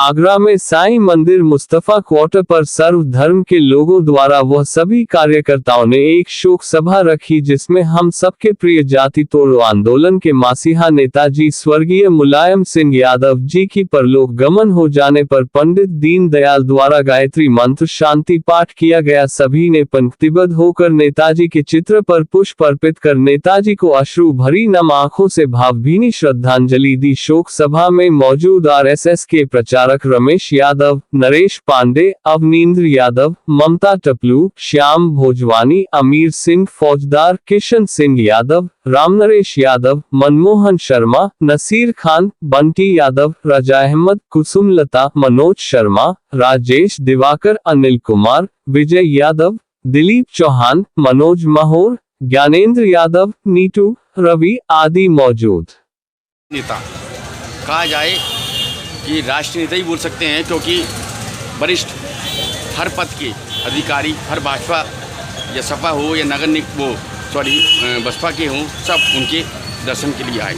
आगरा में साईं मंदिर मुस्तफा क्वार्टर पर सर्व धर्म के लोगों द्वारा वह सभी कार्यकर्ताओं ने एक शोक सभा रखी, जिसमें हम सबके प्रिय जाति तोड़ो आंदोलन के मासीहा नेताजी स्वर्गीय मुलायम सिंह यादव जी की परलोक गमन हो जाने पर पंडित दीनदयाल द्वारा गायत्री मंत्र शांति पाठ किया गया। सभी ने पंक्तिबद्ध होकर नेताजी के चित्र पर पुष्प अर्पित कर नेताजी को अश्रु भरी नम आंखों से भावभीनी श्रद्धांजलि दी। शोक सभा में मौजूद आरएसएस के प्रचारक रमेश यादव, नरेश पांडे, अवनींद्र यादव, ममता टपलू, श्याम भोजवानी, अमीर सिंह फौजदार, किशन सिंह यादव, रामनरेश यादव, मनमोहन शर्मा, नसीर खान, बंटी यादव, रजा अहमद, कुसुमलता, मनोज शर्मा, राजेश दिवाकर, अनिल कुमार, विजय यादव, दिलीप चौहान, मनोज महोर, ज्ञानेंद्र यादव, नीटू, रवि आदि मौजूद। नेता कहा जाए कि राष्ट्रीय नेता ही बोल सकते हैं, क्योंकि वरिष्ठ हर पद के अधिकारी, हर भाजपा या सपा हो या बसपा के हों, सब उनके दर्शन के लिए आए।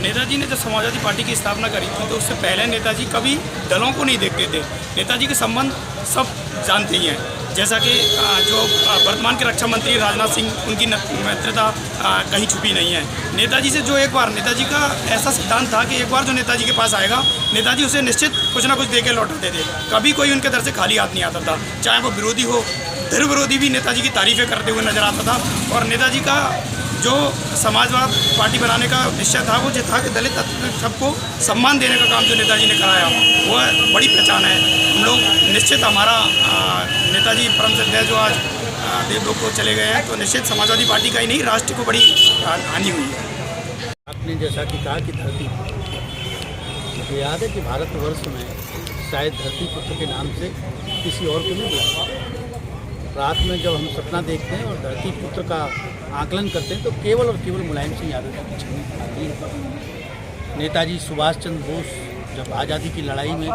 नेताजी ने जब समाजवादी पार्टी की स्थापना करी थी तो उससे पहले नेताजी कभी दलों को नहीं देखते थे। नेताजी के संबंध सब जानते ही हैं, जैसा कि जो वर्तमान के रक्षा मंत्री राजनाथ सिंह, उनकी मित्रता कहीं छुपी नहीं है। नेताजी से जो एक बार नेताजी का ऐसा सिद्धांत था कि एक बार जो नेताजी के पास आएगा, नेताजी उसे निश्चित कुछ ना कुछ दे के लौटाते थे। कभी कोई उनके दर से खाली हाथ नहीं आता था, चाहे वो विरोधी हो, धर्म विरोधी भी नेताजी की तारीफ़ें करते हुए नजर आता था। और नेताजी का जो समाजवाद पार्टी बनाने का निश्चय था, वो जो था कि दलित सबको सम्मान देने का काम जो नेताजी ने कराया, वो बड़ी पहचान है। हम लोग निश्चित हमारा नेताजी परम श्रद्धेय जो आज देवलोक को चले गए हैं, तो निश्चित समाजवादी पार्टी का ही नहीं, राष्ट्र को बड़ी हानि हुई है। आपने जैसा कि कहा कि धरती, मुझे याद है कि भारतवर्ष में शायद धरती पुत्र के नाम से किसी और को नहीं बुलाया। रात में जब हम सपना देखते हैं और धरती पुत्र का आकलन करते हैं, तो केवल और केवल मुलायम सिंह यादव की छवि आती है। नेताजी सुभाष चंद्र बोस जब आज़ादी की लड़ाई में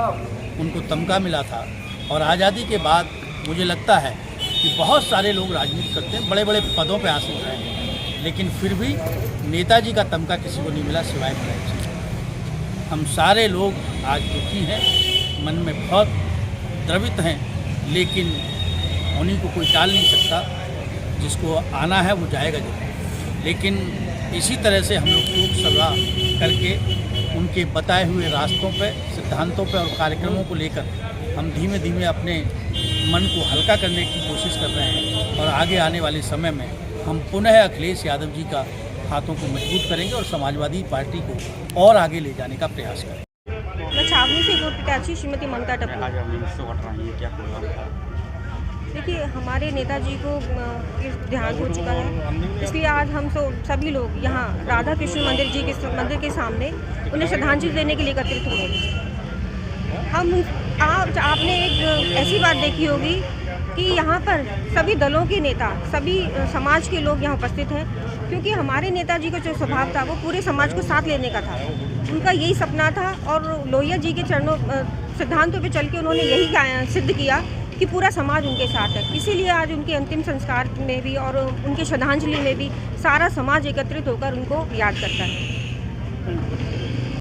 उनको तमगा मिला था, और आज़ादी के बाद मुझे लगता है कि बहुत सारे लोग राजनीति करते हैं, बड़े बड़े पदों पर हासिल रहे हैं, लेकिन फिर भी नेताजी का तमगा किसी को नहीं मिला सिवाय मुलायम सिंह। हम सारे लोग आज दुखी हैं, मन में बहुत द्रवित हैं, लेकिन उन्हीं को कोई टाल नहीं सकता। जिसको आना है वो जाएगा जरूर, लेकिन इसी तरह से हम लोग शोक सभा करके उनके बताए हुए रास्तों पे, सिद्धांतों पे और कार्यक्रमों को लेकर हम धीमे धीमे अपने मन को हल्का करने की कोशिश कर रहे हैं। और आगे आने वाले समय में हम पुनः अखिलेश यादव जी का हाथों को मजबूत करेंगे और समाजवादी पार्टी को और आगे ले जाने का प्रयास करेंगे। मैं छावनी से प्रत्याशी श्रीमती ममता टपलू। देखिए, हमारे नेताजी को देहांत हो चुका है, इसलिए आज हम सभी लोग यहाँ राधा कृष्ण मंदिर के सामने उन्हें श्रद्धांजलि देने के लिए एकत्रित हुए। आपने एक ऐसी बात देखी होगी कि यहाँ पर सभी दलों के नेता, सभी समाज के लोग यहाँ उपस्थित हैं, क्योंकि हमारे नेताजी का जो स्वभाव था वो पूरे समाज को साथ लेने का था। उनका यही सपना था, और लोहिया जी के चरणों सिद्धांतों पे चल के उन्होंने यही सिद्ध किया कि पूरा समाज उनके साथ है। इसीलिए आज उनके अंतिम संस्कार में भी और उनकी श्रद्धांजलि में भी सारा समाज एकत्रित होकर उनको याद करता है।